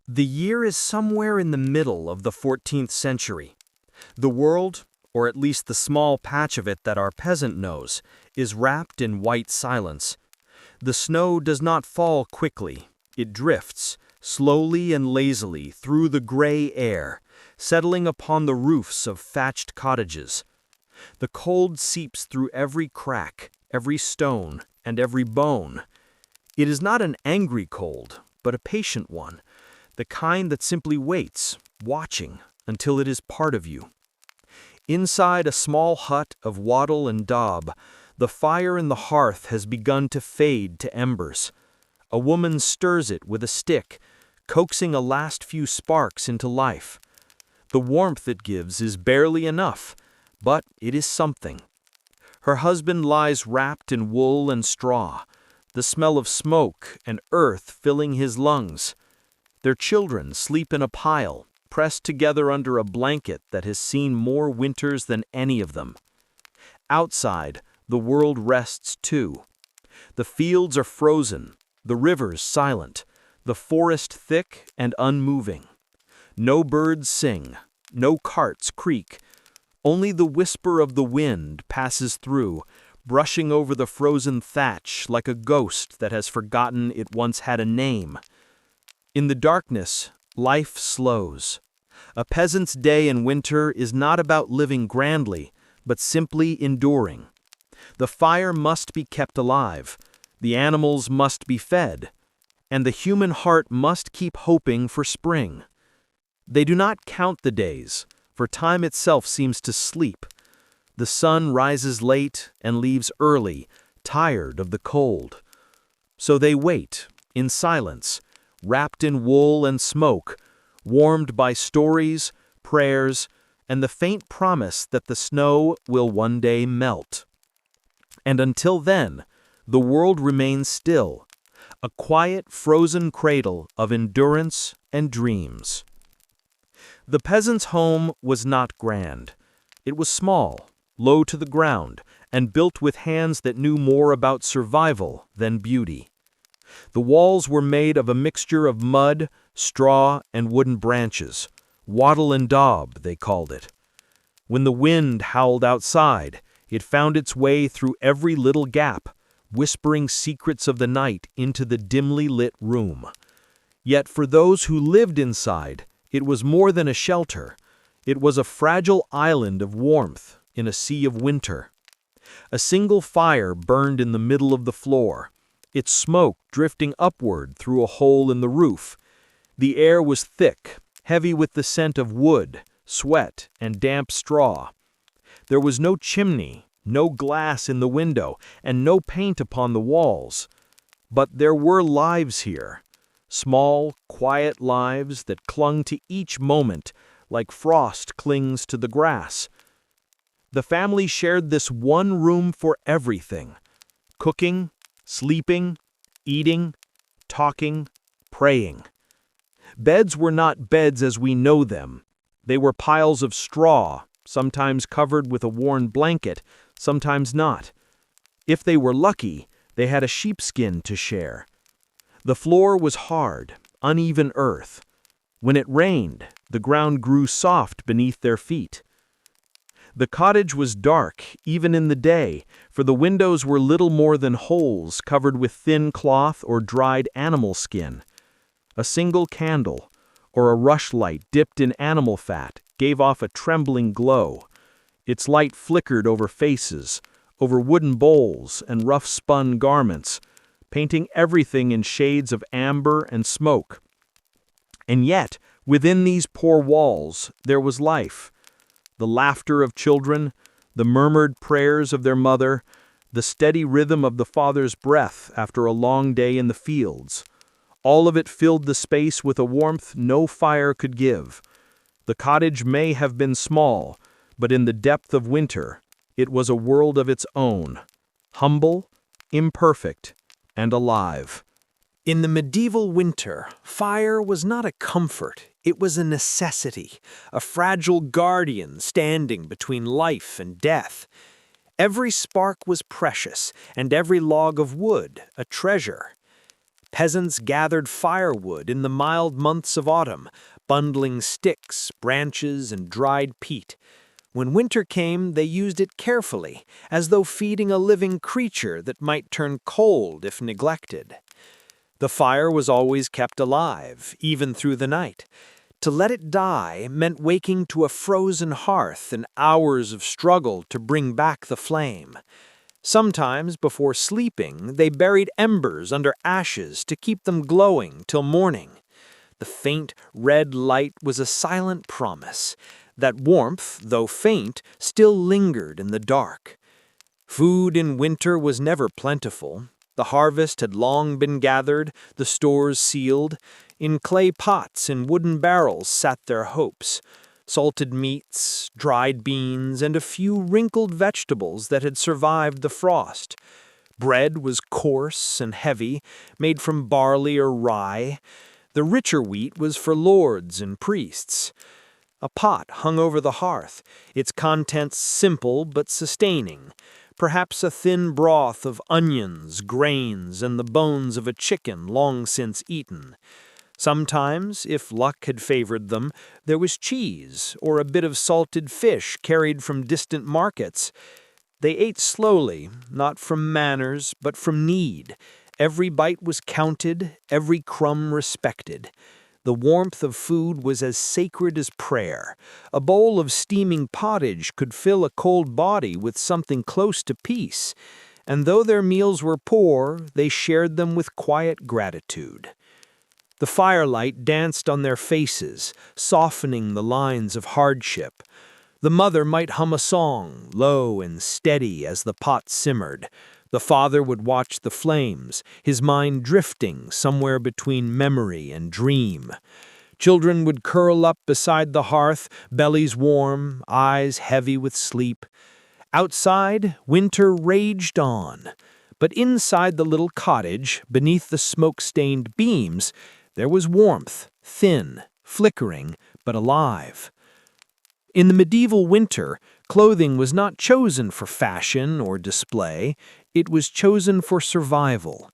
The year is somewhere in the middle of the 14th century. The world, or at least the small patch of it that our peasant knows, is wrapped in white silence. The snow does not fall quickly. It drifts, slowly and lazily, through the gray air, settling upon the roofs of thatched cottages. The cold seeps through every crack, every stone, and every bone. It is not an angry cold, but a patient one, the kind that simply waits, watching, until it is part of you. Inside a small hut of wattle and daub, the fire in the hearth has begun to fade to embers. A woman stirs it with a stick, coaxing a last few sparks into life. The warmth it gives is barely enough, but it is something. Her husband lies wrapped in wool and straw, the smell of smoke and earth filling his lungs. Their children sleep in a pile, pressed together under a blanket that has seen more winters than any of them. Outside, the world rests too. The fields are frozen, the rivers silent, the forest thick and unmoving. No birds sing, no carts creak. Only the whisper of the wind passes through, brushing over the frozen thatch like a ghost that has forgotten it once had a name. In the darkness, life slows. A peasant's day in winter is not about living grandly, but simply enduring. The fire must be kept alive, the animals must be fed, and the human heart must keep hoping for spring. They do not count the days, for time itself seems to sleep. The sun rises late and leaves early, tired of the cold. So they wait, in silence, wrapped in wool and smoke, warmed by stories, prayers, and the faint promise that the snow will one day melt. And until then, the world remains still, a quiet, frozen cradle of endurance and dreams. The peasant's home was not grand. It was small, low to the ground, and built with hands that knew more about survival than beauty. The walls were made of a mixture of mud, straw, and wooden branches. Wattle and daub, they called it. When the wind howled outside, it found its way through every little gap, whispering secrets of the night into the dimly lit room. Yet for those who lived inside, it was more than a shelter. It was a fragile island of warmth in a sea of winter. A single fire burned in the middle of the floor, its smoke drifting upward through a hole in the roof. The air was thick, heavy with the scent of wood, sweat, and damp straw. There was no chimney, no glass in the window, and no paint upon the walls. But there were lives here, small, quiet lives that clung to each moment like frost clings to the grass. The family shared this one room for everything: cooking, sleeping, eating, talking, praying. Beds were not beds as we know them. They were piles of straw, sometimes covered with a worn blanket, sometimes not. If they were lucky, they had a sheepskin to share. The floor was hard, uneven earth. When it rained, the ground grew soft beneath their feet. The cottage was dark, even in the day, for the windows were little more than holes covered with thin cloth or dried animal skin. A single candle, or a rushlight dipped in animal fat, gave off a trembling glow. Its light flickered over faces, over wooden bowls and rough-spun garments, painting everything in shades of amber and smoke. And yet, within these poor walls, there was life. The laughter of children, the murmured prayers of their mother, the steady rhythm of the father's breath after a long day in the fields. All of it filled the space with a warmth no fire could give. The cottage may have been small, but in the depth of winter, it was a world of its own, humble, imperfect, and alive. In the medieval winter, fire was not a comfort, it was a necessity, a fragile guardian standing between life and death. Every spark was precious, and every log of wood a treasure. Peasants gathered firewood in the mild months of autumn, bundling sticks, branches, and dried peat. When winter came, they used it carefully, as though feeding a living creature that might turn cold if neglected. The fire was always kept alive, even through the night. To let it die meant waking to a frozen hearth and hours of struggle to bring back the flame. Sometimes, before sleeping, they buried embers under ashes to keep them glowing till morning. The faint red light was a silent promise that warmth, though faint, still lingered in the dark. Food in winter was never plentiful. The harvest had long been gathered, the stores sealed. In clay pots and wooden barrels sat their hopes: salted meats, dried beans, and a few wrinkled vegetables that had survived the frost. Bread was coarse and heavy, made from barley or rye. The richer wheat was for lords and priests. A pot hung over the hearth, its contents simple but sustaining. Perhaps a thin broth of onions, grains, and the bones of a chicken long since eaten. Sometimes, if luck had favored them, there was cheese or a bit of salted fish carried from distant markets. They ate slowly, not from manners, but from need. Every bite was counted, every crumb respected. The warmth of food was as sacred as prayer. A bowl of steaming pottage could fill a cold body with something close to peace, and though their meals were poor, they shared them with quiet gratitude. The firelight danced on their faces, softening the lines of hardship. The mother might hum a song, low and steady as the pot simmered. The father would watch the flames, his mind drifting somewhere between memory and dream. Children would curl up beside the hearth, bellies warm, eyes heavy with sleep. Outside, winter raged on. But inside the little cottage, beneath the smoke-stained beams, there was warmth, thin, flickering, but alive. In the medieval winter, clothing was not chosen for fashion or display. It was chosen for survival.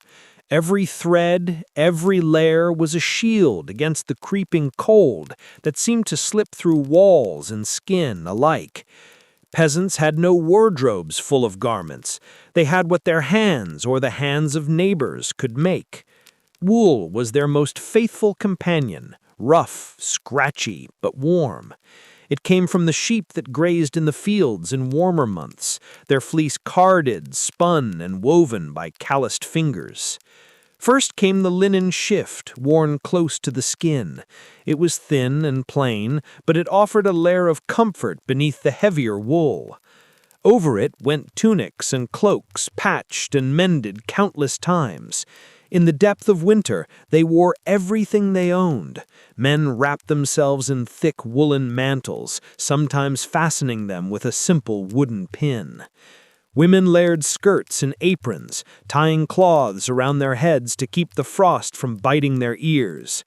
Every thread, every layer was a shield against the creeping cold that seemed to slip through walls and skin alike. Peasants had no wardrobes full of garments. They had what their hands or the hands of neighbors could make. Wool was their most faithful companion, rough, scratchy, but warm. It came from the sheep that grazed in the fields in warmer months, their fleece carded, spun, and woven by calloused fingers. First came the linen shift, worn close to the skin. It was thin and plain, but it offered a layer of comfort beneath the heavier wool. Over it went tunics and cloaks, patched and mended countless times. In the depth of winter, they wore everything they owned. Men wrapped themselves in thick woolen mantles, sometimes fastening them with a simple wooden pin. Women layered skirts and aprons, tying cloths around their heads to keep the frost from biting their ears.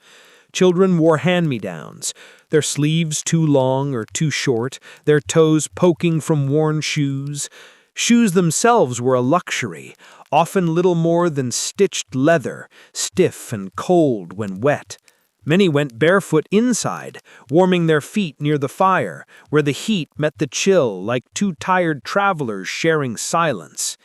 Children wore hand-me-downs, their sleeves too long or too short, their toes poking from worn shoes. Shoes themselves were a luxury, often little more than stitched leather, stiff and cold when wet. Many went barefoot inside, warming their feet near the fire, where the heat met the chill like two tired travelers sharing silence.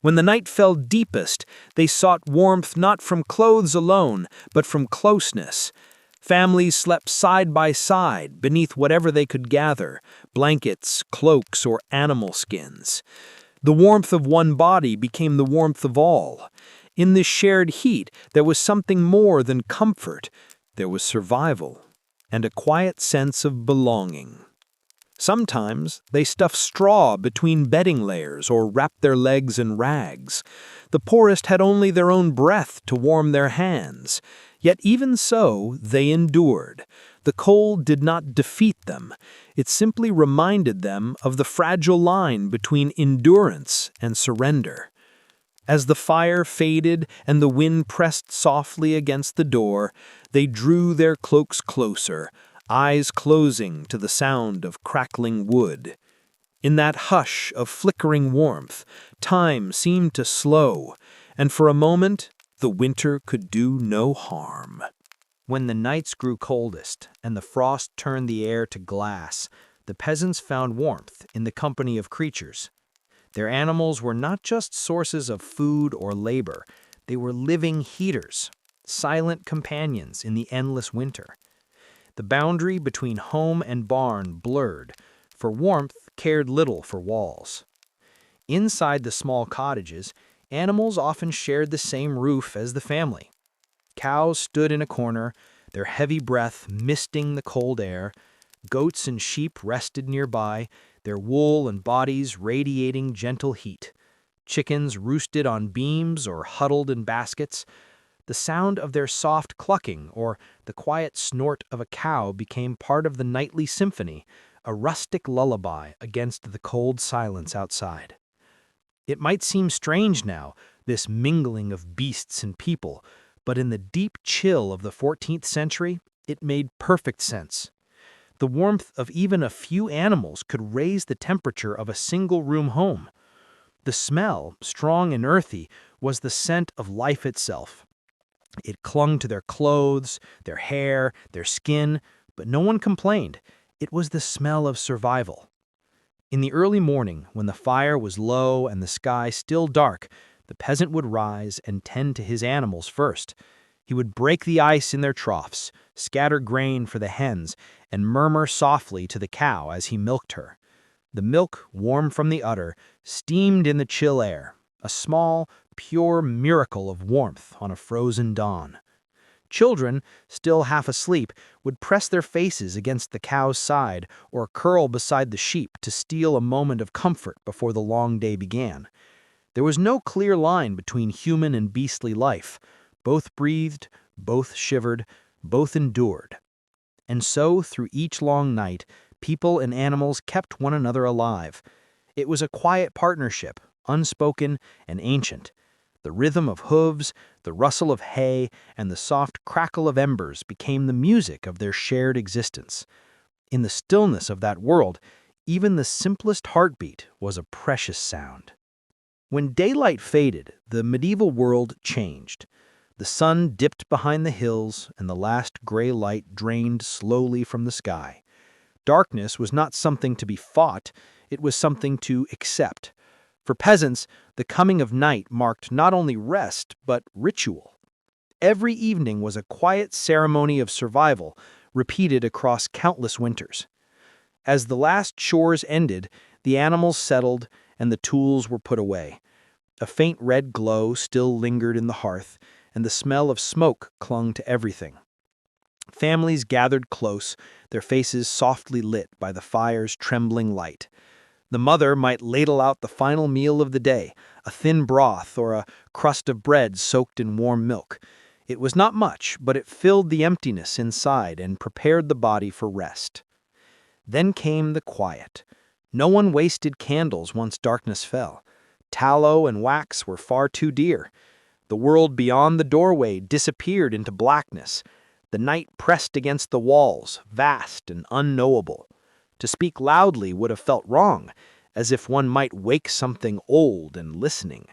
When the night fell deepest, they sought warmth not from clothes alone, but from closeness. Families slept side by side beneath whatever they could gather, blankets, cloaks, or animal skins. The warmth of one body became the warmth of all. In this shared heat, there was something more than comfort. There was survival and a quiet sense of belonging. Sometimes they stuffed straw between bedding layers or wrapped their legs in rags. The poorest had only their own breath to warm their hands. Yet even so, they endured. The cold did not defeat them. It simply reminded them of the fragile line between endurance and surrender. As the fire faded and the wind pressed softly against the door, they drew their cloaks closer, eyes closing to the sound of crackling wood. In that hush of flickering warmth, time seemed to slow, and for a moment the winter could do no harm. When the nights grew coldest and the frost turned the air to glass, the peasants found warmth in the company of creatures. Their animals were not just sources of food or labor, they were living heaters, silent companions in the endless winter. The boundary between home and barn blurred, for warmth cared little for walls. Inside the small cottages, animals often shared the same roof as the family. Cows stood in a corner, their heavy breath misting the cold air. Goats and sheep rested nearby, their wool and bodies radiating gentle heat. Chickens roosted on beams or huddled in baskets. The sound of their soft clucking or the quiet snort of a cow became part of the nightly symphony, a rustic lullaby against the cold silence outside. It might seem strange now, this mingling of beasts and people, but in the deep chill of the 14th century, it made perfect sense. The warmth of even a few animals could raise the temperature of a single-room home. The smell, strong and earthy, was the scent of life itself. It clung to their clothes, their hair, their skin, but no one complained. It was the smell of survival. In the early morning, when the fire was low and the sky still dark, the peasant would rise and tend to his animals first. He would break the ice in their troughs, scatter grain for the hens, and murmur softly to the cow as he milked her. The milk, warm from the udder, steamed in the chill air, a small, pure miracle of warmth on a frozen dawn. Children, still half asleep, would press their faces against the cow's side or curl beside the sheep to steal a moment of comfort before the long day began. There was no clear line between human and beastly life. Both breathed, both shivered, both endured. And so, through each long night, people and animals kept one another alive. It was a quiet partnership, unspoken and ancient. The rhythm of hooves, the rustle of hay, and the soft crackle of embers became the music of their shared existence. In the stillness of that world, even the simplest heartbeat was a precious sound. When daylight faded, the medieval world changed. The sun dipped behind the hills, and the last gray light drained slowly from the sky. Darkness was not something to be fought, it was something to accept. For peasants, the coming of night marked not only rest, but ritual. Every evening was a quiet ceremony of survival, repeated across countless winters. As the last chores ended, the animals settled, and the tools were put away. A faint red glow still lingered in the hearth, and the smell of smoke clung to everything. Families gathered close, their faces softly lit by the fire's trembling light. The mother might ladle out the final meal of the day, a thin broth or a crust of bread soaked in warm milk. It was not much, but it filled the emptiness inside and prepared the body for rest. Then came the quiet. No one wasted candles once darkness fell. Tallow and wax were far too dear. The world beyond the doorway disappeared into blackness. The night pressed against the walls, vast and unknowable. To speak loudly would have felt wrong, as if one might wake something old and listening.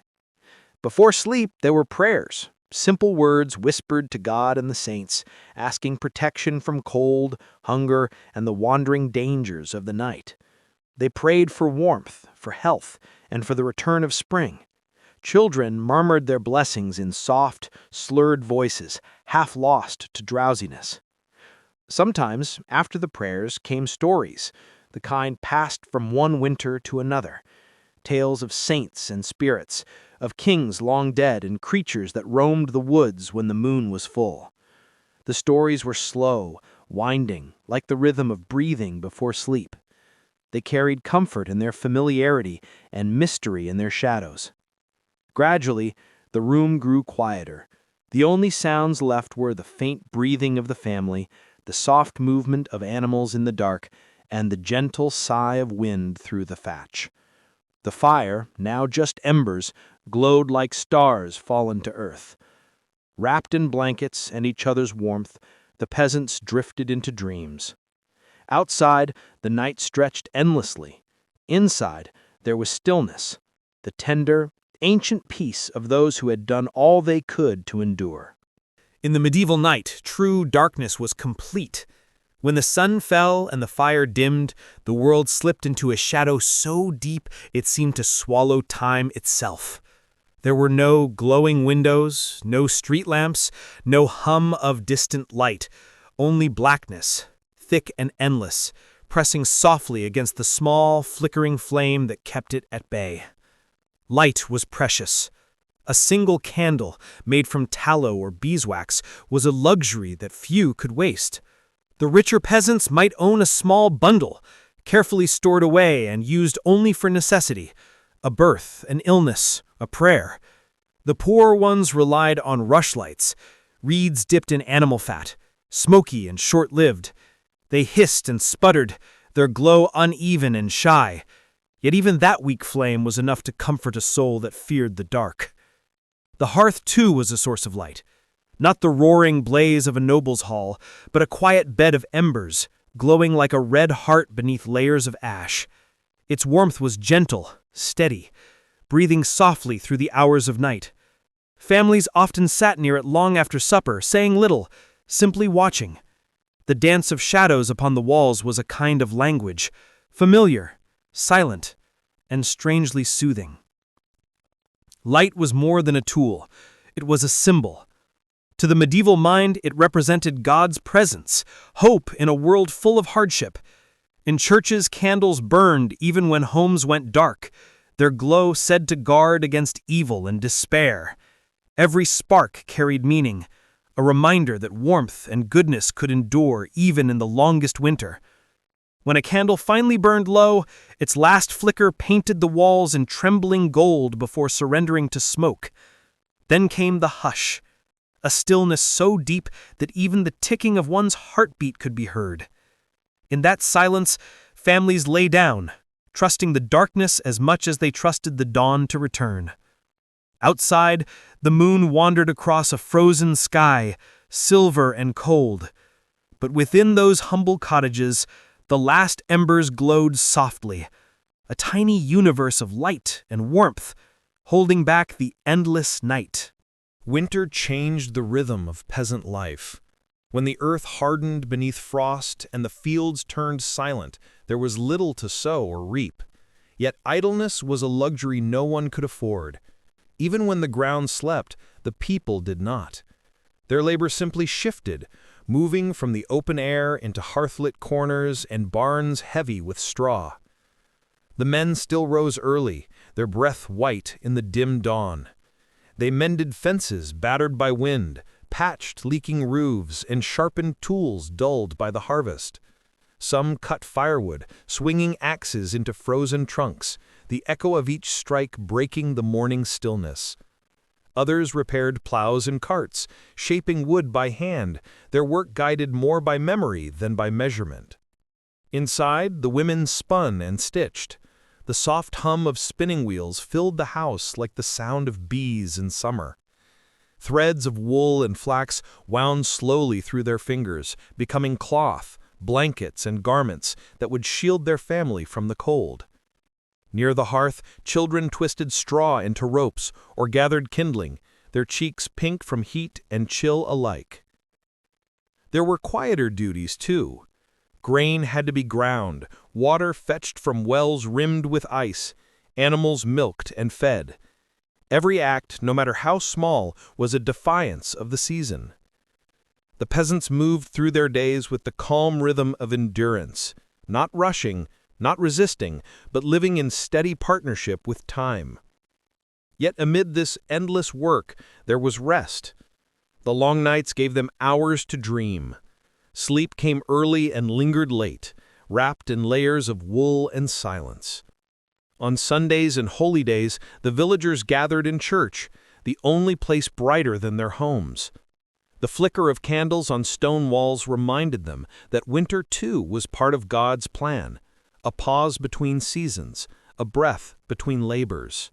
Before sleep, there were prayers, simple words whispered to God and the saints, asking protection from cold, hunger, and the wandering dangers of the night. They prayed for warmth, for health, and for the return of spring. Children murmured their blessings in soft, slurred voices, half lost to drowsiness. Sometimes, after the prayers, came stories, the kind passed from one winter to another. Tales of saints and spirits, of kings long dead and creatures that roamed the woods when the moon was full. The stories were slow, winding, like the rhythm of breathing before sleep. They carried comfort in their familiarity and mystery in their shadows. Gradually, the room grew quieter. The only sounds left were the faint breathing of the family, the soft movement of animals in the dark, and the gentle sigh of wind through the thatch. The fire, now just embers, glowed like stars fallen to earth. Wrapped in blankets and each other's warmth, the peasants drifted into dreams. Outside, the night stretched endlessly. Inside, there was stillness, the tender, ancient peace of those who had done all they could to endure. In the medieval night, true darkness was complete. When the sun fell and the fire dimmed, the world slipped into a shadow so deep it seemed to swallow time itself. There were no glowing windows, no street lamps, no hum of distant light, only blackness, thick and endless, pressing softly against the small, flickering flame that kept it at bay. Light was precious. A single candle, made from tallow or beeswax, was a luxury that few could waste. The richer peasants might own a small bundle, carefully stored away and used only for necessity, a birth, an illness, a prayer. The poorer ones relied on rushlights, reeds dipped in animal fat, smoky and short-lived. They hissed and sputtered, their glow uneven and shy. Yet even that weak flame was enough to comfort a soul that feared the dark. The hearth, too, was a source of light. Not the roaring blaze of a noble's hall, but a quiet bed of embers, glowing like a red heart beneath layers of ash. Its warmth was gentle, steady, breathing softly through the hours of night. Families often sat near it long after supper, saying little, simply watching. The dance of shadows upon the walls was a kind of language, familiar, silent, and strangely soothing. Light was more than a tool. It was a symbol. To the medieval mind, it represented God's presence, hope in a world full of hardship. In churches, candles burned even when homes went dark, their glow said to guard against evil and despair. Every spark carried meaning, a reminder that warmth and goodness could endure even in the longest winter. When a candle finally burned low, its last flicker painted the walls in trembling gold before surrendering to smoke. Then came the hush, a stillness so deep that even the ticking of one's heartbeat could be heard. In that silence, families lay down, trusting the darkness as much as they trusted the dawn to return. Outside, the moon wandered across a frozen sky, silver and cold. But within those humble cottages, the last embers glowed softly, a tiny universe of light and warmth, holding back the endless night. Winter changed the rhythm of peasant life. When the earth hardened beneath frost and the fields turned silent, there was little to sow or reap. Yet idleness was a luxury no one could afford. Even when the ground slept, the people did not. Their labor simply shifted, moving from the open air into hearthlit corners and barns heavy with straw. The men still rose early, their breath white in the dim dawn. They mended fences battered by wind, patched leaking roofs, and sharpened tools dulled by the harvest. Some cut firewood, swinging axes into frozen trunks, the echo of each strike breaking the morning stillness. Others repaired plows and carts, shaping wood by hand, their work guided more by memory than by measurement. Inside, the women spun and stitched. The soft hum of spinning wheels filled the house like the sound of bees in summer. Threads of wool and flax wound slowly through their fingers, becoming cloth, blankets, and garments that would shield their family from the cold. Near the hearth, children twisted straw into ropes or gathered kindling, their cheeks pink from heat and chill alike. There were quieter duties, too. Grain had to be ground, water fetched from wells rimmed with ice, animals milked and fed. Every act, no matter how small, was a defiance of the season. The peasants moved through their days with the calm rhythm of endurance, not rushing, not resisting, but living in steady partnership with time. Yet amid this endless work, there was rest. The long nights gave them hours to dream. Sleep came early and lingered late, wrapped in layers of wool and silence. On Sundays and holy days, the villagers gathered in church, the only place brighter than their homes. The flicker of candles on stone walls reminded them that winter, too, was part of God's plan, a pause between seasons, a breath between labors.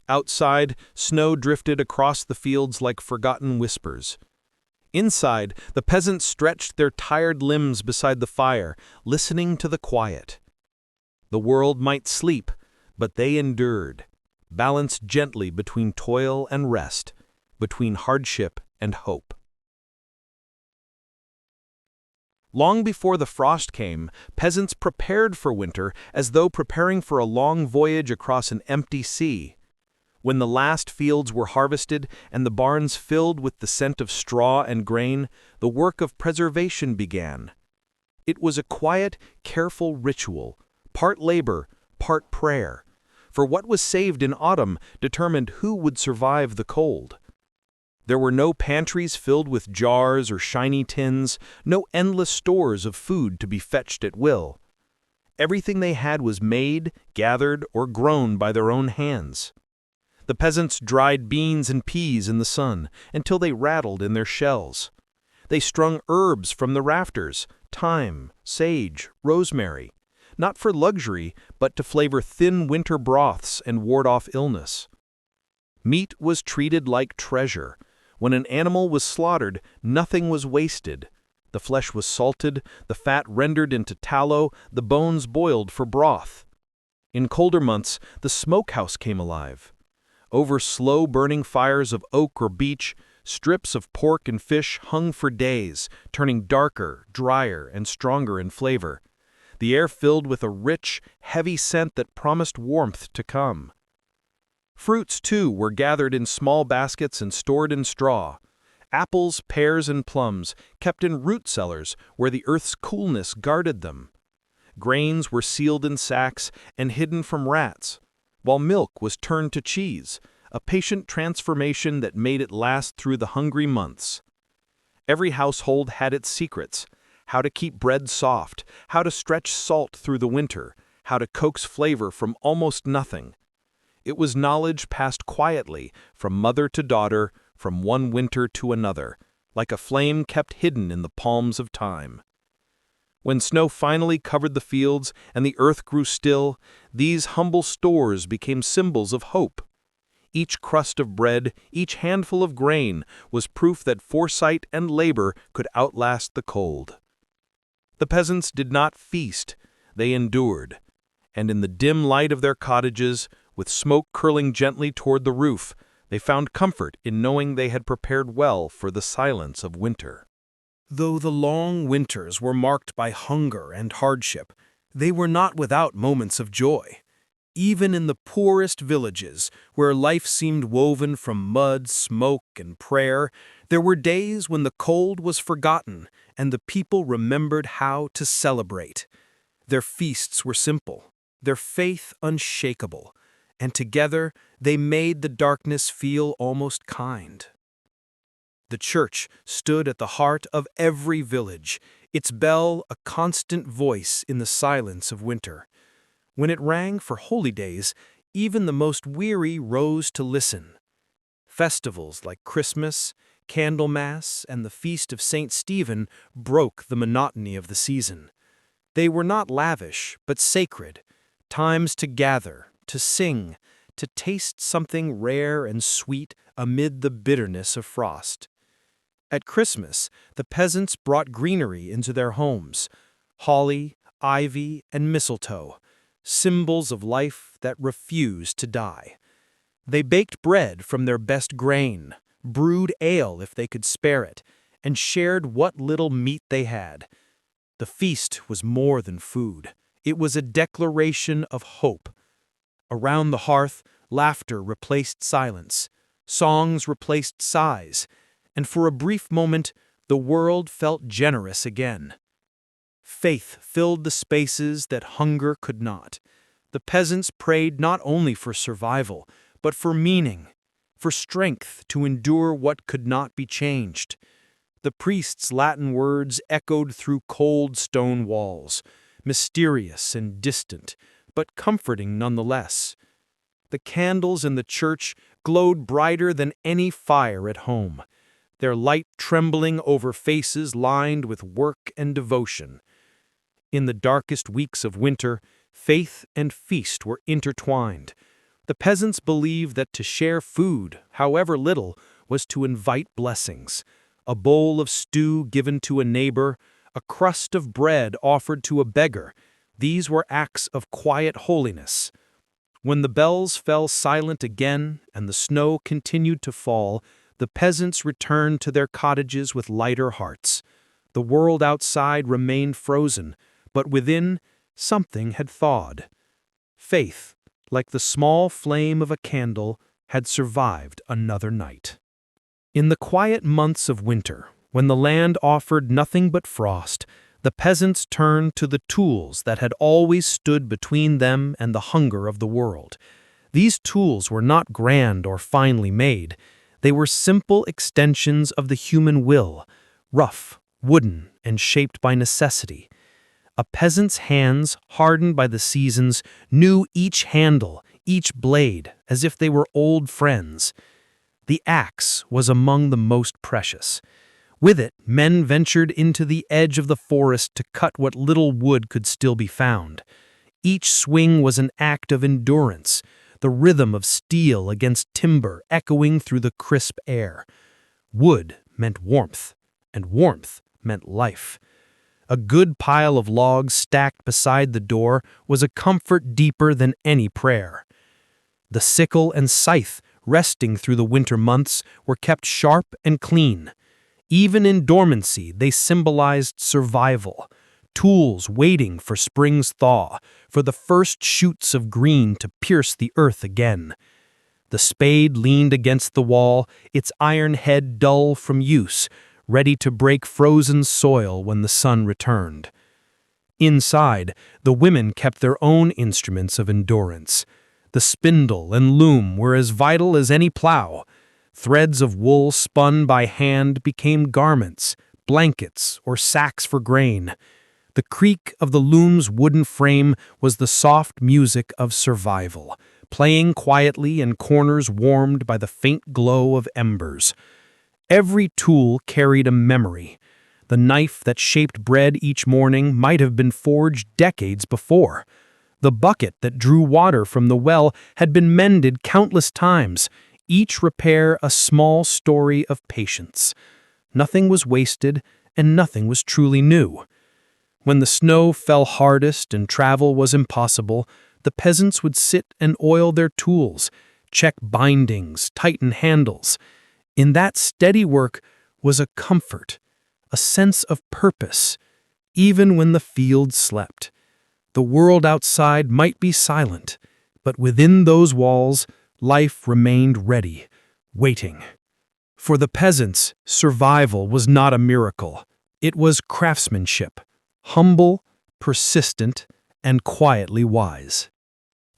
Outside, snow drifted across the fields like forgotten whispers. Inside, the peasants stretched their tired limbs beside the fire, listening to the quiet. The world might sleep, but they endured. balanced gently between toil and rest, between hardship and hope. Long before the frost came, peasants prepared for winter as though preparing for a long voyage across an empty sea. When the last fields were harvested and the barns filled with the scent of straw and grain, the work of preservation began. It was a quiet, careful ritual, part labor, part prayer, for what was saved in autumn determined who would survive the cold. There were no pantries filled with jars or shiny tins, no endless stores of food to be fetched at will. Everything they had was made, gathered, or grown by their own hands. The peasants dried beans and peas in the sun until they rattled in their shells. They strung herbs from the rafters, thyme, sage, rosemary, not for luxury, but to flavor thin winter broths and ward off illness. Meat was treated like treasure. When an animal was slaughtered, nothing was wasted. The flesh was salted, the fat rendered into tallow, the bones boiled for broth. In colder months, the smokehouse came alive. Over slow-burning fires of oak or beech, strips of pork and fish hung for days, turning darker, drier, and stronger in flavor. The air filled with a rich, heavy scent that promised warmth to come. Fruits, too, were gathered in small baskets and stored in straw. Apples, pears, and plums kept in root cellars where the earth's coolness guarded them. Grains were sealed in sacks and hidden from rats, while milk was turned to cheese, a patient transformation that made it last through the hungry months. Every household had its secrets: how to keep bread soft, how to stretch salt through the winter, how to coax flavor from almost nothing. It was knowledge passed quietly from mother to daughter, from one winter to another, like a flame kept hidden in the palms of time. When snow finally covered the fields and the earth grew still, these humble stores became symbols of hope. Each crust of bread, each handful of grain, was proof that foresight and labor could outlast the cold. The peasants did not feast, they endured, and in the dim light of their cottages, with smoke curling gently toward the roof, they found comfort in knowing they had prepared well for the silence of winter. Though the long winters were marked by hunger and hardship, they were not without moments of joy. Even in the poorest villages, where life seemed woven from mud, smoke, and prayer, there were days when the cold was forgotten and the people remembered how to celebrate. Their feasts were simple, their faith unshakable, and together they made the darkness feel almost kind. The church stood at the heart of every village, its bell a constant voice in the silence of winter. When it rang for holy days, even the most weary rose to listen. Festivals like Christmas, Candlemas, and the Feast of St. Stephen broke the monotony of the season. They were not lavish, but sacred, times to gather, to sing, to taste something rare and sweet amid the bitterness of frost. At Christmas, the peasants brought greenery into their homes: holly, ivy, and mistletoe, symbols of life that refused to die. They baked bread from their best grain, brewed ale if they could spare it, and shared what little meat they had. The feast was more than food. It was a declaration of hope. Around the hearth, laughter replaced silence, songs replaced sighs, and for a brief moment, the world felt generous again. Faith filled the spaces that hunger could not. The peasants prayed not only for survival, but for meaning, for strength to endure what could not be changed. The priests' Latin words echoed through cold stone walls, mysterious and distant, but comforting nonetheless. The candles in the church glowed brighter than any fire at home, their light trembling over faces lined with work and devotion. In the darkest weeks of winter, faith and feast were intertwined. The peasants believed that to share food, however little, was to invite blessings. A bowl of stew given to a neighbor, a crust of bread offered to a beggar, these were acts of quiet holiness. When the bells fell silent again and the snow continued to fall, the peasants returned to their cottages with lighter hearts. The world outside remained frozen, but within, something had thawed. Faith, like the small flame of a candle, had survived another night. In the quiet months of winter, when the land offered nothing but frost, the peasants turned to the tools that had always stood between them and the hunger of the world. These tools were not grand or finely made. They were simple extensions of the human will, rough, wooden, and shaped by necessity. A peasant's hands, hardened by the seasons, knew each handle, each blade, as if they were old friends. The axe was among the most precious. With it, men ventured into the edge of the forest to cut what little wood could still be found. Each swing was an act of endurance, the rhythm of steel against timber echoing through the crisp air. Wood meant warmth, and warmth meant life. A good pile of logs stacked beside the door was a comfort deeper than any prayer. The sickle and scythe, resting through the winter months, were kept sharp and clean. Even in dormancy, they symbolized survival, tools waiting for spring's thaw, for the first shoots of green to pierce the earth again. The spade leaned against the wall, its iron head dull from use, ready to break frozen soil when the sun returned. Inside, the women kept their own instruments of endurance. The spindle and loom were as vital as any plow. Threads of wool spun by hand became garments, blankets, or sacks for grain. The creak of the loom's wooden frame was the soft music of survival, playing quietly in corners warmed by the faint glow of embers. Every tool carried a memory. The knife that shaped bread each morning might have been forged decades before. The bucket that drew water from the well had been mended countless times, each repair a small story of patience. Nothing was wasted, and nothing was truly new. When the snow fell hardest and travel was impossible, the peasants would sit and oil their tools, check bindings, tighten handles. In that steady work was a comfort, a sense of purpose, even when the field slept. The world outside might be silent, but within those walls, life remained ready, waiting. For the peasants, survival was not a miracle. It was craftsmanship, humble, persistent, and quietly wise.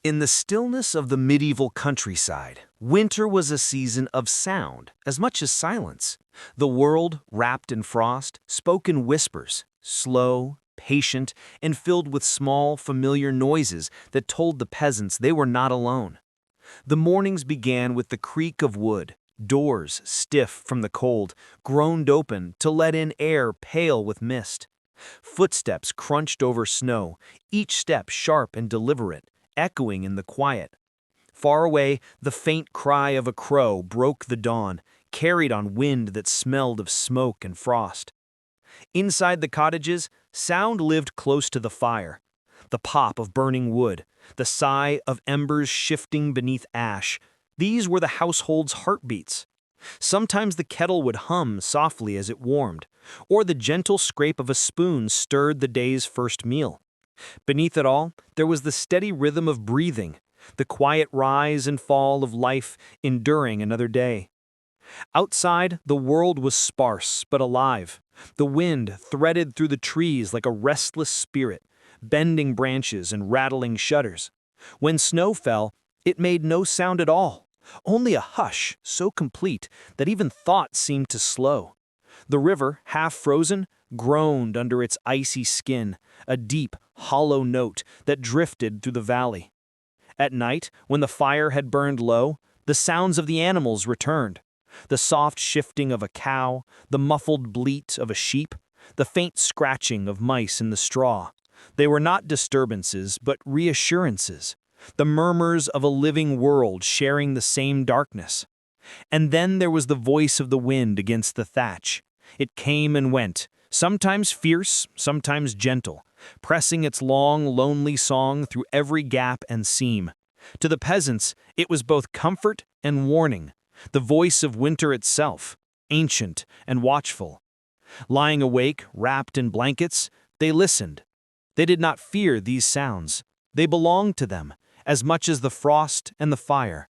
In the stillness of the medieval countryside, winter was a season of sound as much as silence. The world, wrapped in frost, spoke in whispers, slow, patient, and filled with small, familiar noises that told the peasants they were not alone. The mornings began with the creak of wood, doors stiff from the cold, groaned open to let in air pale with mist. Footsteps crunched over snow, each step sharp and deliberate, echoing in the quiet. Far away, the faint cry of a crow broke the dawn, carried on wind that smelled of smoke and frost. Inside the cottages, sound lived close to the fire. The pop of burning wood, the sigh of embers shifting beneath ash, these were the household's heartbeats. Sometimes the kettle would hum softly as it warmed, or the gentle scrape of a spoon stirred the day's first meal. Beneath it all, there was the steady rhythm of breathing, the quiet rise and fall of life enduring another day. Outside, the world was sparse but alive. The wind threaded through the trees like a restless spirit, bending branches and rattling shutters. When snow fell, it made no sound at all, only a hush so complete that even thought seemed to slow. The river, half frozen, groaned under its icy skin, a deep, hollow note that drifted through the valley. At night, when the fire had burned low, the sounds of the animals returned. The soft shifting of a cow, the muffled bleat of a sheep, the faint scratching of mice in the straw. They were not disturbances, but reassurances, the murmurs of a living world sharing the same darkness. And then there was the voice of the wind against the thatch. It came and went, sometimes fierce, sometimes gentle, pressing its long, lonely song through every gap and seam. To the peasants, it was both comfort and warning, the voice of winter itself, ancient and watchful. Lying awake, wrapped in blankets, they listened. They did not fear these sounds. They belonged to them, as much as the frost and the fire.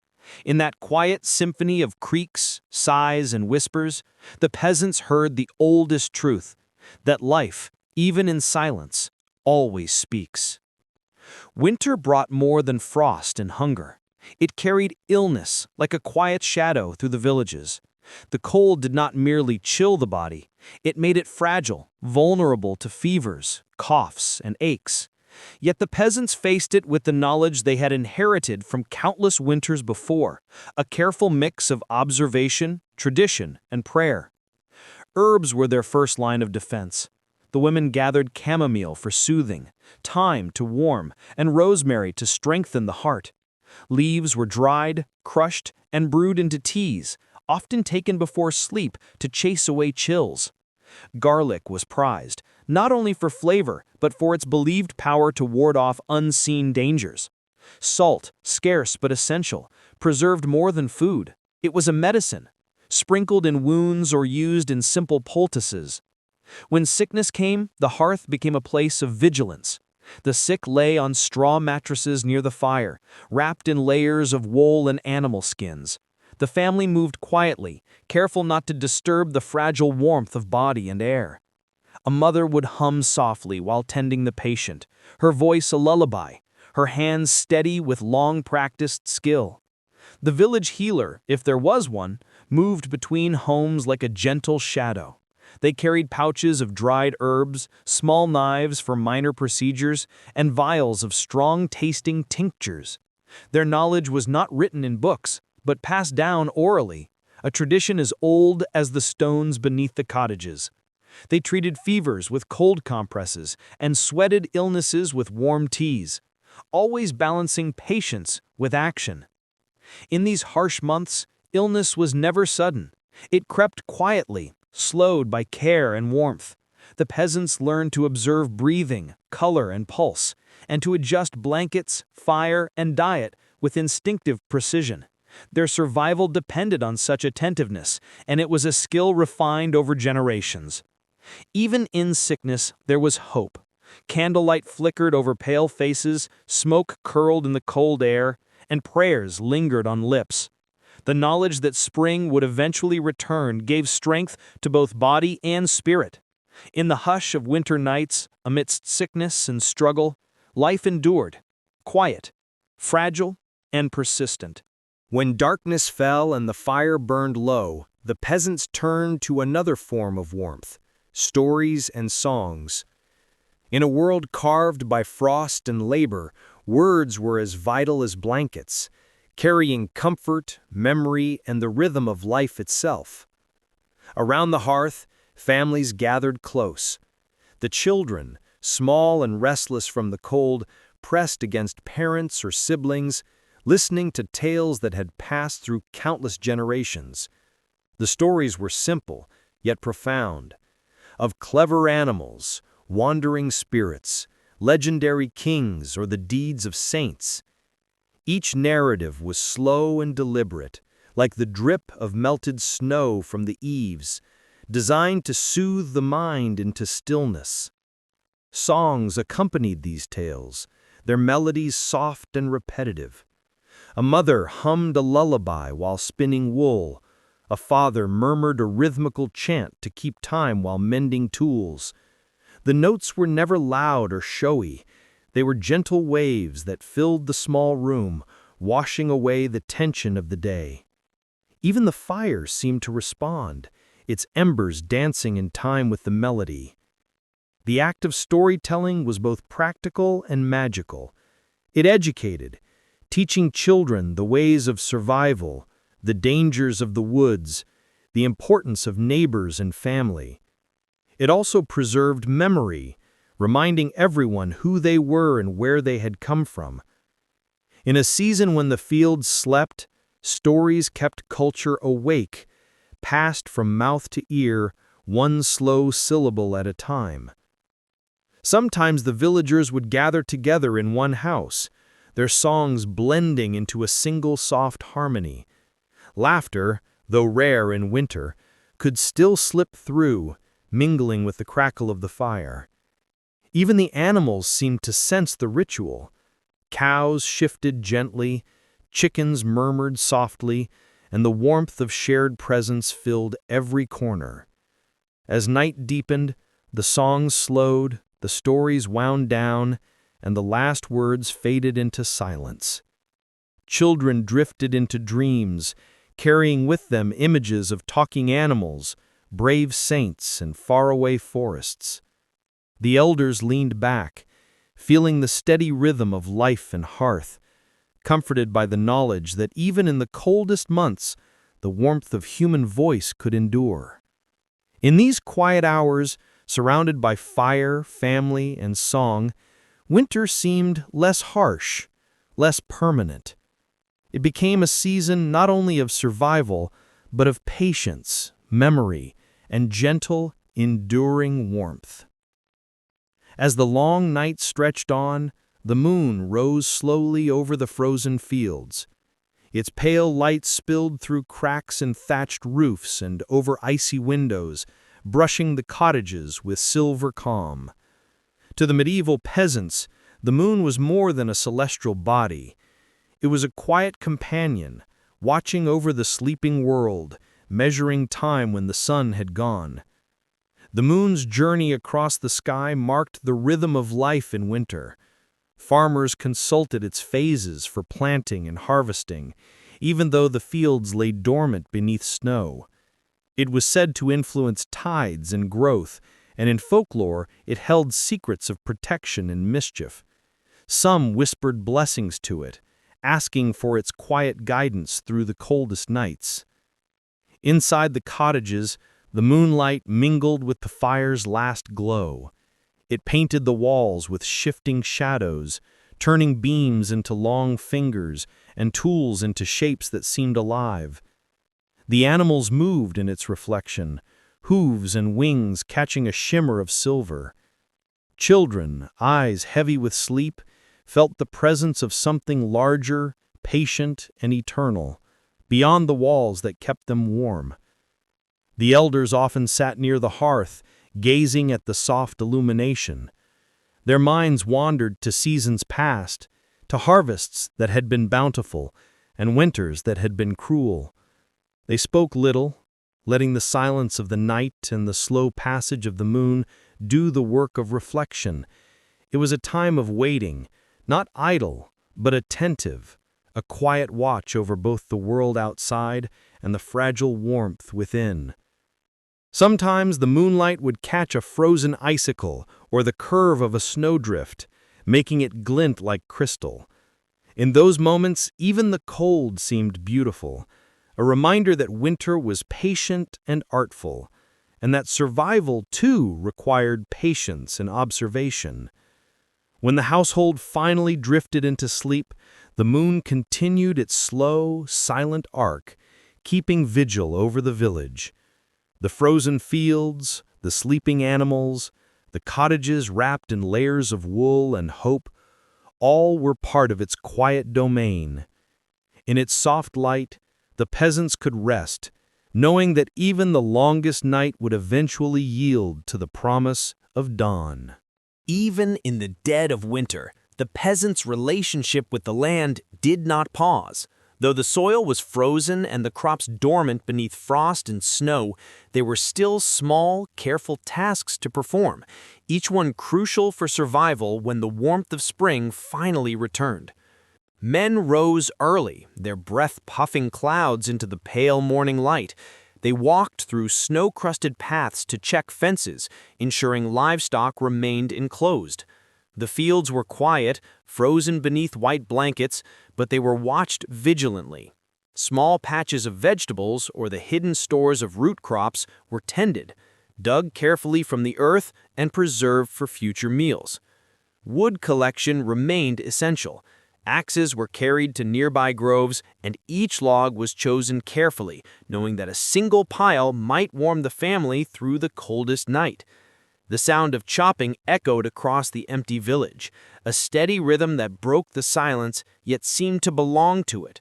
In that quiet symphony of creaks, sighs, and whispers, the peasants heard the oldest truth, that life, even in silence, always speaks. Winter brought more than frost and hunger. It carried illness like a quiet shadow through the villages. The cold did not merely chill the body, it made it fragile, vulnerable to fevers, coughs, and aches. Yet the peasants faced it with the knowledge they had inherited from countless winters before, a careful mix of observation, tradition, and prayer. Herbs were their first line of defense. The women gathered chamomile for soothing, thyme to warm, and rosemary to strengthen the heart. Leaves were dried, crushed, and brewed into teas, often taken before sleep to chase away chills. Garlic was prized, not only for flavor, but for its believed power to ward off unseen dangers. Salt, scarce but essential, preserved more than food. It was a medicine, sprinkled in wounds or used in simple poultices. When sickness came, the hearth became a place of vigilance. The sick lay on straw mattresses near the fire, wrapped in layers of wool and animal skins. The family moved quietly, careful not to disturb the fragile warmth of body and air. A mother would hum softly while tending the patient, her voice a lullaby, her hands steady with long-practiced skill. The village healer, if there was one, moved between homes like a gentle shadow. They carried pouches of dried herbs, small knives for minor procedures, and vials of strong-tasting tinctures. Their knowledge was not written in books, but passed down orally, a tradition as old as the stones beneath the cottages. They treated fevers with cold compresses and sweated illnesses with warm teas, always balancing patience with action. In these harsh months, illness was never sudden. It crept quietly, slowed by care and warmth. The peasants learned to observe breathing, color, and pulse, and to adjust blankets, fire, and diet with instinctive precision. Their survival depended on such attentiveness, and it was a skill refined over generations. Even in sickness, there was hope. Candlelight flickered over pale faces, smoke curled in the cold air, and prayers lingered on lips. The knowledge that spring would eventually return gave strength to both body and spirit. In the hush of winter nights, amidst sickness and struggle, life endured, quiet, fragile, and persistent. When darkness fell and the fire burned low, the peasants turned to another form of warmth, stories and songs. In a world carved by frost and labor, words were as vital as blankets, carrying comfort, memory, and the rhythm of life itself. Around the hearth, families gathered close. The children, small and restless from the cold, pressed against parents or siblings, listening to tales that had passed through countless generations. The stories were simple, yet profound, of clever animals, wandering spirits, legendary kings, or the deeds of saints. Each narrative was slow and deliberate, like the drip of melted snow from the eaves, designed to soothe the mind into stillness. Songs accompanied these tales, their melodies soft and repetitive. A mother hummed a lullaby while spinning wool. A father murmured a rhythmical chant to keep time while mending tools. The notes were never loud or showy. They were gentle waves that filled the small room, washing away the tension of the day. Even the fire seemed to respond, its embers dancing in time with the melody. The act of storytelling was both practical and magical. It educated, teaching children the ways of survival, the dangers of the woods, the importance of neighbors and family. It also preserved memory, reminding everyone who they were and where they had come from. In a season when the fields slept, stories kept culture awake, passed from mouth to ear, one slow syllable at a time. Sometimes the villagers would gather together in one house, their songs blending into a single soft harmony. Laughter, though rare in winter, could still slip through, mingling with the crackle of the fire. Even the animals seemed to sense the ritual. Cows shifted gently, chickens murmured softly, and the warmth of shared presence filled every corner. As night deepened, the songs slowed, the stories wound down, and the last words faded into silence. Children drifted into dreams, carrying with them images of talking animals, brave saints, and faraway forests. The elders leaned back, feeling the steady rhythm of life and hearth, comforted by the knowledge that even in the coldest months, the warmth of human voice could endure. In these quiet hours, surrounded by fire, family, and song, winter seemed less harsh, less permanent. It became a season not only of survival, but of patience, memory, and gentle, enduring warmth. As the long night stretched on, the moon rose slowly over the frozen fields. Its pale light spilled through cracks in thatched roofs and over icy windows, brushing the cottages with silver calm. To the medieval peasants, the moon was more than a celestial body. It was a quiet companion, watching over the sleeping world, measuring time when the sun had gone. The moon's journey across the sky marked the rhythm of life in winter. Farmers consulted its phases for planting and harvesting, even though the fields lay dormant beneath snow. It was said to influence tides and growth, and in folklore it held secrets of protection and mischief. Some whispered blessings to it, asking for its quiet guidance through the coldest nights. Inside the cottages, the moonlight mingled with the fire's last glow. It painted the walls with shifting shadows, turning beams into long fingers and tools into shapes that seemed alive. The animals moved in its reflection, hooves and wings catching a shimmer of silver. Children, eyes heavy with sleep, felt the presence of something larger, patient, and eternal, beyond the walls that kept them warm. The elders often sat near the hearth, gazing at the soft illumination. Their minds wandered to seasons past, to harvests that had been bountiful, and winters that had been cruel. They spoke little, letting the silence of the night and the slow passage of the moon do the work of reflection. It was a time of waiting, not idle, but attentive, a quiet watch over both the world outside and the fragile warmth within. Sometimes the moonlight would catch a frozen icicle or the curve of a snowdrift, making it glint like crystal. In those moments, even the cold seemed beautiful, a reminder that winter was patient and artful, and that survival, too, required patience and observation. When the household finally drifted into sleep, the moon continued its slow, silent arc, keeping vigil over the village. The frozen fields, the sleeping animals, the cottages wrapped in layers of wool and hope, all were part of its quiet domain. In its soft light, the peasants could rest, knowing that even the longest night would eventually yield to the promise of dawn. Even in the dead of winter, the peasants' relationship with the land did not pause. Though the soil was frozen and the crops dormant beneath frost and snow, there were still small, careful tasks to perform, each one crucial for survival when the warmth of spring finally returned. Men rose early, their breath puffing clouds into the pale morning light. They walked through snow-crusted paths to check fences, ensuring livestock remained enclosed. The fields were quiet, frozen beneath white blankets, but they were watched vigilantly. Small patches of vegetables or the hidden stores of root crops were tended, dug carefully from the earth and preserved for future meals. Wood collection remained essential. Axes were carried to nearby groves, and each log was chosen carefully, knowing that a single pile might warm the family through the coldest night. The sound of chopping echoed across the empty village, a steady rhythm that broke the silence yet seemed to belong to it.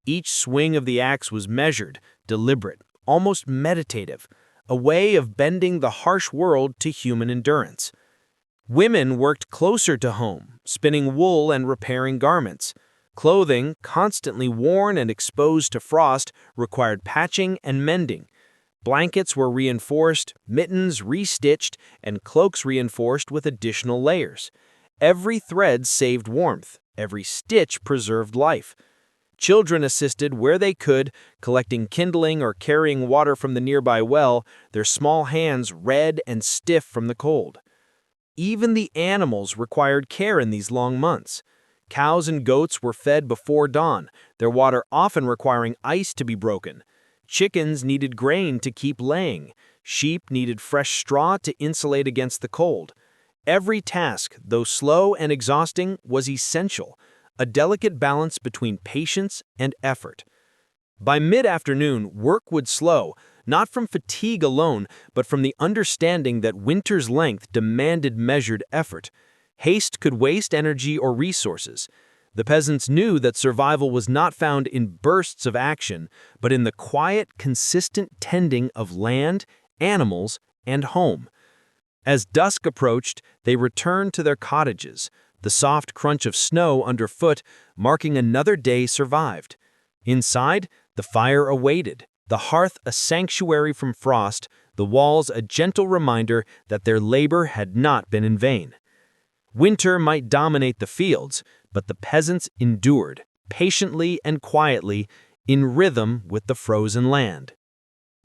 Each swing of the axe was measured, deliberate, almost meditative, a way of bending the harsh world to human endurance. Women worked closer to home, spinning wool and repairing garments. Clothing, constantly worn and exposed to frost, required patching and mending. Blankets were reinforced, mittens restitched, and cloaks reinforced with additional layers. Every thread saved warmth, every stitch preserved life. Children assisted where they could, collecting kindling or carrying water from the nearby well, their small hands red and stiff from the cold. Even the animals required care in these long months. Cows and goats were fed before dawn, their water often requiring ice to be broken. Chickens needed grain to keep laying. Sheep needed fresh straw to insulate against the cold. Every task, though slow and exhausting, was essential, a delicate balance between patience and effort. By mid-afternoon, work would slow, not from fatigue alone, but from the understanding that winter's length demanded measured effort. Haste could waste energy or resources. The peasants knew that survival was not found in bursts of action, but in the quiet, consistent tending of land, animals, and home. As dusk approached, they returned to their cottages, the soft crunch of snow underfoot marking another day survived. Inside, the fire awaited, the hearth a sanctuary from frost, the walls a gentle reminder that their labor had not been in vain. Winter might dominate the fields, but the peasants endured, patiently and quietly, in rhythm with the frozen land.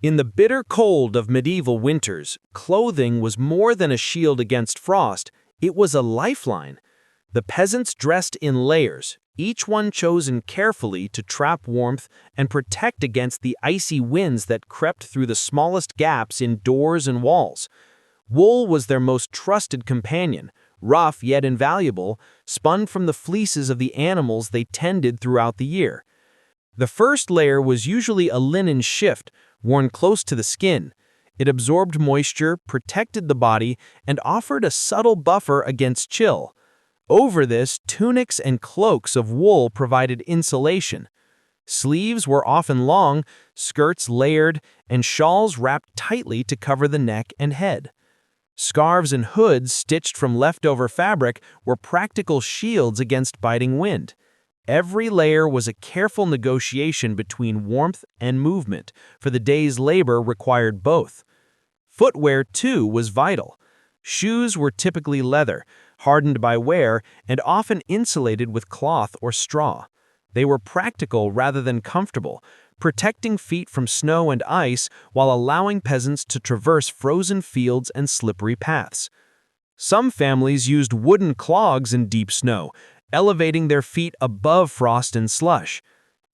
In the bitter cold of medieval winters, clothing was more than a shield against frost, it was a lifeline. The peasants dressed in layers, each one chosen carefully to trap warmth and protect against the icy winds that crept through the smallest gaps in doors and walls. Wool was their most trusted companion, rough yet invaluable, spun from the fleeces of the animals they tended throughout the year. The first layer was usually a linen shift, worn close to the skin. It absorbed moisture, protected the body, and offered a subtle buffer against chill. Over this, tunics and cloaks of wool provided insulation. Sleeves were often long, skirts layered, and shawls wrapped tightly to cover the neck and head. Scarves and hoods stitched from leftover fabric were practical shields against biting wind. Every layer was a careful negotiation between warmth and movement, for the day's labor required both. Footwear, too, was vital. Shoes were typically leather, hardened by wear, and often insulated with cloth or straw. They were practical rather than comfortable, protecting feet from snow and ice while allowing peasants to traverse frozen fields and slippery paths. Some families used wooden clogs in deep snow, elevating their feet above frost and slush.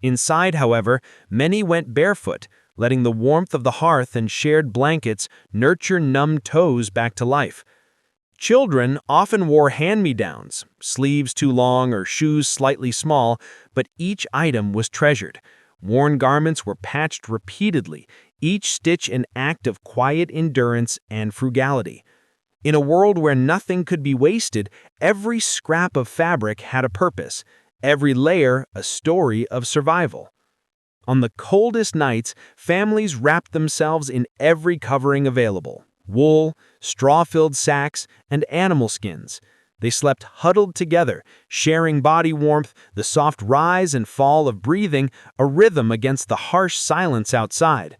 Inside, however, many went barefoot, letting the warmth of the hearth and shared blankets nurture numbed toes back to life. Children often wore hand-me-downs, sleeves too long or shoes slightly small, but each item was treasured. Worn garments were patched repeatedly, each stitch an act of quiet endurance and frugality. In a world where nothing could be wasted, every scrap of fabric had a purpose, every layer a story of survival. On the coldest nights, families wrapped themselves in every covering available: wool, straw-filled sacks, and animal skins. They slept huddled together, sharing body warmth, the soft rise and fall of breathing, a rhythm against the harsh silence outside.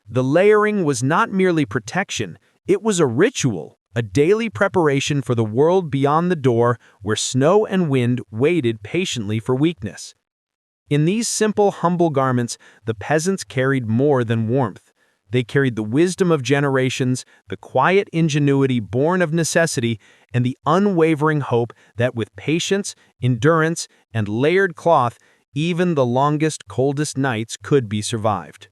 The layering was not merely protection, it was a ritual, a daily preparation for the world beyond the door where snow and wind waited patiently for weakness. In these simple, humble garments, the peasants carried more than warmth. They carried the wisdom of generations, the quiet ingenuity born of necessity, and the unwavering hope that with patience, endurance, and layered cloth, even the longest, coldest nights could be survived.